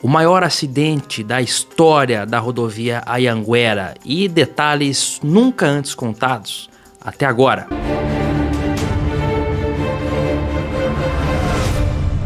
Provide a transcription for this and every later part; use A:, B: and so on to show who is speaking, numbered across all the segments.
A: o maior acidente da história da rodovia Anhanguera e detalhes nunca antes contados até agora.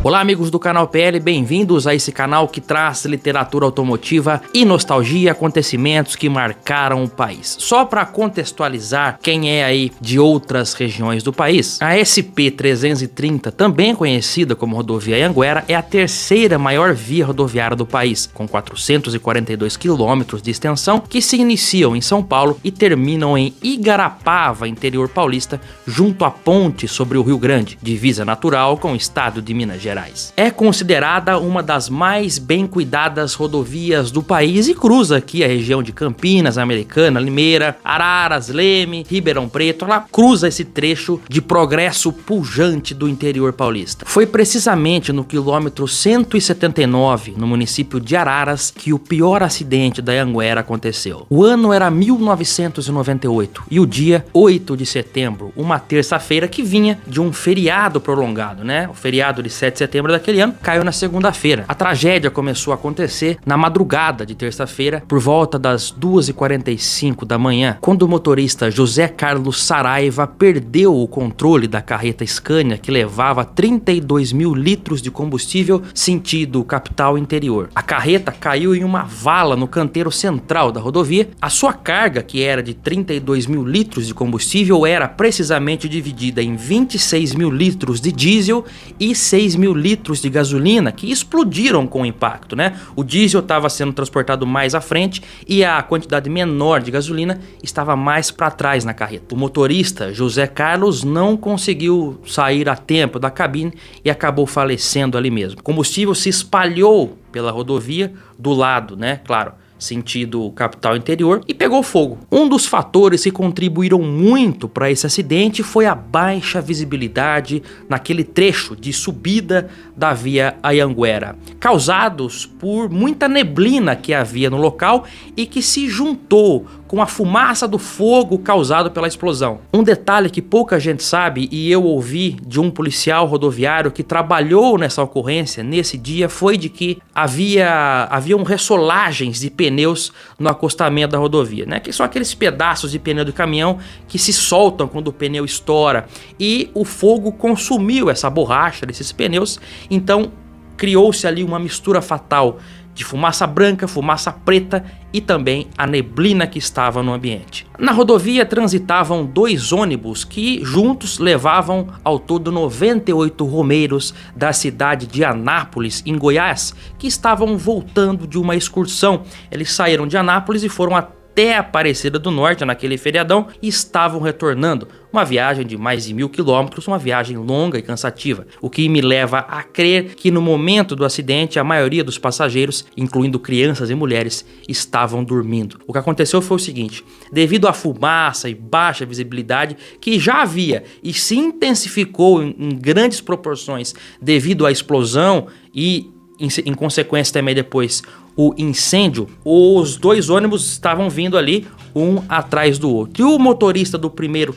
A: Olá amigos do canal PL, bem-vindos a esse canal que traz literatura automotiva e nostalgia, acontecimentos que marcaram o país. Só para contextualizar quem é aí de outras regiões do país, a SP-330, também conhecida como rodovia Anhanguera, é a terceira maior via rodoviária do país, com 442 quilômetros de extensão, que se iniciam em São Paulo e terminam em Igarapava, interior paulista, junto à ponte sobre o Rio Grande, divisa natural com o estado de Minas Gerais. É considerada uma das mais bem cuidadas rodovias do país e cruza aqui a região de Campinas, Americana, Limeira, Araras, Leme, Ribeirão Preto. Ela cruza esse trecho de progresso pujante do interior paulista. Foi precisamente no quilômetro 179, no município de Araras, que o pior acidente da Anhanguera aconteceu. O ano era 1998 e o dia 8 de setembro, uma terça-feira que vinha de um feriado prolongado, né? O feriado de 7 de setembro daquele ano caiu na segunda-feira. A tragédia começou a acontecer na madrugada de terça-feira, por volta das 2h45 da manhã, quando o motorista José Carlos Saraiva perdeu o controle da carreta Scania que levava 32 mil litros de combustível sentido capital interior. A carreta caiu em uma vala no canteiro central da rodovia. A sua carga, que era de 32 mil litros de combustível, era precisamente dividida em 26 mil litros de diesel e 6 mil litros de gasolina que explodiram com o impacto, né? O diesel estava sendo transportado mais à frente e a quantidade menor de gasolina estava mais para trás na carreta. O motorista José Carlos não conseguiu sair a tempo da cabine e acabou falecendo ali mesmo. O combustível se espalhou pela rodovia do lado, né? Claro, sentido capital interior, e pegou fogo. Um dos fatores que contribuíram muito para esse acidente foi a baixa visibilidade naquele trecho de subida da via Anhanguera, causados por muita neblina que havia no local e que se juntou com a fumaça do fogo causado pela explosão. Um detalhe que pouca gente sabe, e eu ouvi de um policial rodoviário que trabalhou nessa ocorrência nesse dia, foi de que haviam ressolagens de pneus no acostamento da rodovia, né? Que são aqueles pedaços de pneu do caminhão que se soltam quando o pneu estoura, e o fogo consumiu essa borracha desses pneus, então criou-se ali uma mistura fatal de fumaça branca, fumaça preta e também a neblina que estava no ambiente. Na rodovia transitavam dois ônibus que juntos levavam ao todo 98 romeiros da cidade de Anápolis, em Goiás, que estavam voltando de uma excursão. Eles saíram de Anápolis e foram até Aparecida do Norte naquele feriadão e estavam retornando. Uma viagem de mais de 1000 quilômetros, uma viagem longa e cansativa, o que me leva a crer que no momento do acidente a maioria dos passageiros, incluindo crianças e mulheres, estavam dormindo. O que aconteceu foi o seguinte: devido à fumaça e baixa visibilidade que já havia e se intensificou em grandes proporções devido à explosão e em consequência também depois o incêndio, os dois ônibus estavam vindo ali um atrás do outro. E o motorista do primeiro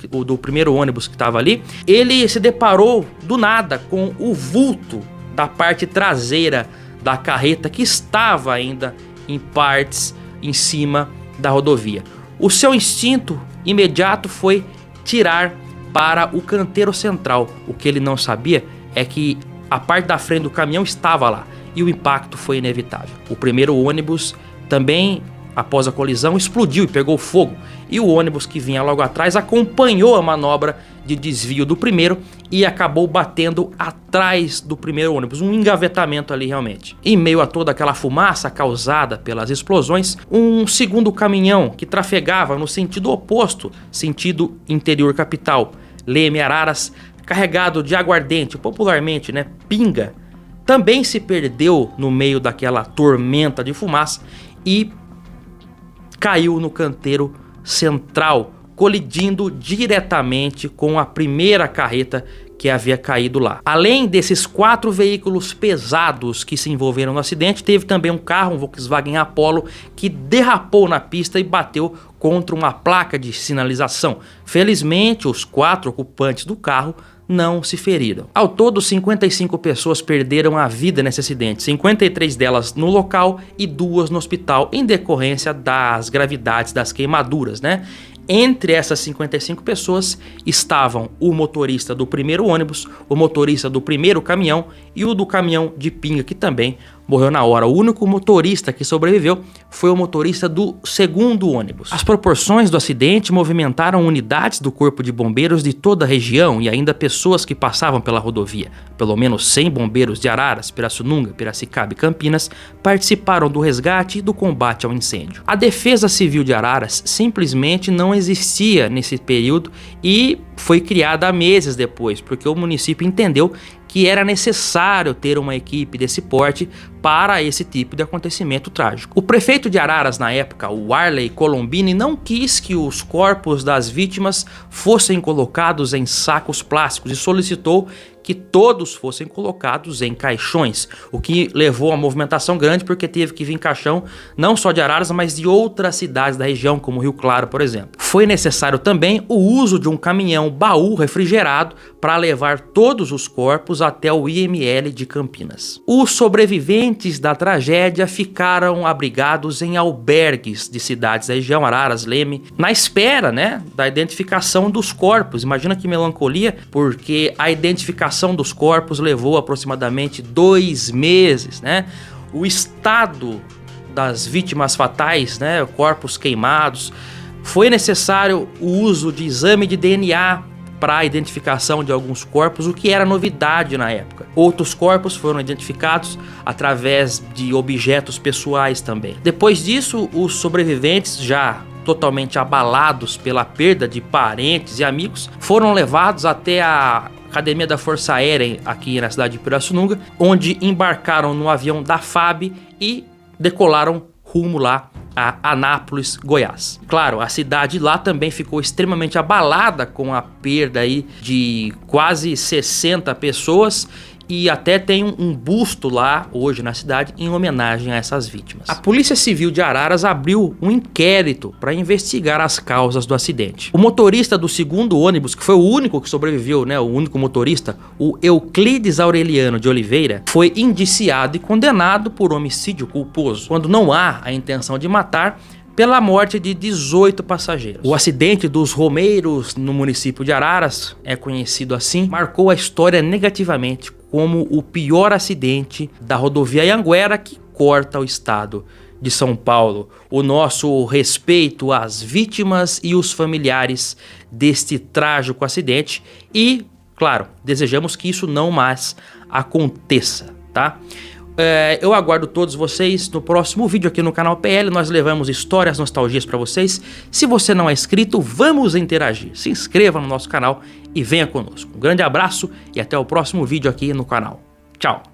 A: ônibus que estava ali, ele se deparou do nada com o vulto da parte traseira da carreta que estava ainda em partes em cima da rodovia. O seu instinto imediato foi tirar para o canteiro central. O que ele não sabia é que a parte da frente do caminhão estava lá. E o impacto foi inevitável. O primeiro ônibus também, após a colisão, explodiu e pegou fogo. E o ônibus que vinha logo atrás acompanhou a manobra de desvio do primeiro e acabou batendo atrás do primeiro ônibus. Um engavetamento ali realmente. Em meio a toda aquela fumaça causada pelas explosões, um segundo caminhão que trafegava no sentido oposto, sentido interior capital, Leme, Araras, carregado de aguardente, popularmente, né, pinga, também se perdeu no meio daquela tormenta de fumaça e caiu no canteiro central, colidindo diretamente com a primeira carreta que havia caído lá. Além desses 4 veículos pesados que se envolveram no acidente, teve também um carro, um Volkswagen Apollo, que derrapou na pista e bateu contra uma placa de sinalização. Felizmente, os 4 ocupantes do carro não se feriram. Ao todo, 55 pessoas perderam a vida nesse acidente, 53 delas no local e 2 no hospital, em decorrência das gravidades das queimaduras, né? Entre essas 55 pessoas estavam o motorista do primeiro ônibus, o motorista do primeiro caminhão e o do caminhão de pinga, que também morreu na hora. O único motorista que sobreviveu foi o motorista do segundo ônibus. As proporções do acidente movimentaram unidades do Corpo de Bombeiros de toda a região e ainda pessoas que passavam pela rodovia. Pelo menos 100 bombeiros de Araras, Pirassununga, Piracicaba e Campinas participaram do resgate e do combate ao incêndio. A Defesa Civil de Araras simplesmente não existia nesse período e foi criada há meses depois, porque o município entendeu que era necessário ter uma equipe desse porte para esse tipo de acontecimento trágico. O prefeito de Araras na época, o Arley Colombini, não quis que os corpos das vítimas fossem colocados em sacos plásticos e solicitou que todos fossem colocados em caixões, o que levou a movimentação grande, porque teve que vir caixão não só de Araras, mas de outras cidades da região, como Rio Claro, por exemplo. Foi necessário também o uso de um caminhão baú refrigerado para levar todos os corpos até o IML de Campinas. Os sobreviventes da tragédia ficaram abrigados em albergues de cidades da região, Araras, Leme, na espera, né, da identificação dos corpos. Imagina que melancolia, porque a identificação dos corpos levou aproximadamente 2 meses, né? O estado das vítimas fatais, né, corpos queimados, foi necessário o uso de exame de DNA para a identificação de alguns corpos, o que era novidade na época. Outros corpos foram identificados através de objetos pessoais também. Depois disso, os sobreviventes, já totalmente abalados pela perda de parentes e amigos, foram levados até a Academia da Força Aérea aqui na cidade de Pirassununga, onde embarcaram no avião da FAB e decolaram rumo lá a Anápolis, Goiás. Claro, a cidade lá também ficou extremamente abalada com a perda aí de quase 60 pessoas e até tem um busto lá hoje na cidade em homenagem a essas vítimas. A Polícia Civil de Araras abriu um inquérito para investigar as causas do acidente. O motorista do segundo ônibus, que foi o único que sobreviveu, né, o único motorista, o Euclides Aureliano de Oliveira, foi indiciado e condenado por homicídio culposo, quando não há a intenção de matar, pela morte de 18 passageiros. O acidente dos Romeiros no município de Araras, é conhecido assim, marcou a história negativamente como o pior acidente da rodovia Anhanguera que corta o estado de São Paulo. O nosso respeito às vítimas e os familiares deste trágico acidente e, claro, desejamos que isso não mais aconteça, tá? Eu aguardo todos vocês no próximo vídeo aqui no canal PL. Nós levamos histórias, nostalgias para vocês. Se você não é inscrito, vamos interagir. Se inscreva no nosso canal e venha conosco. Um grande abraço e até o próximo vídeo aqui no canal. Tchau!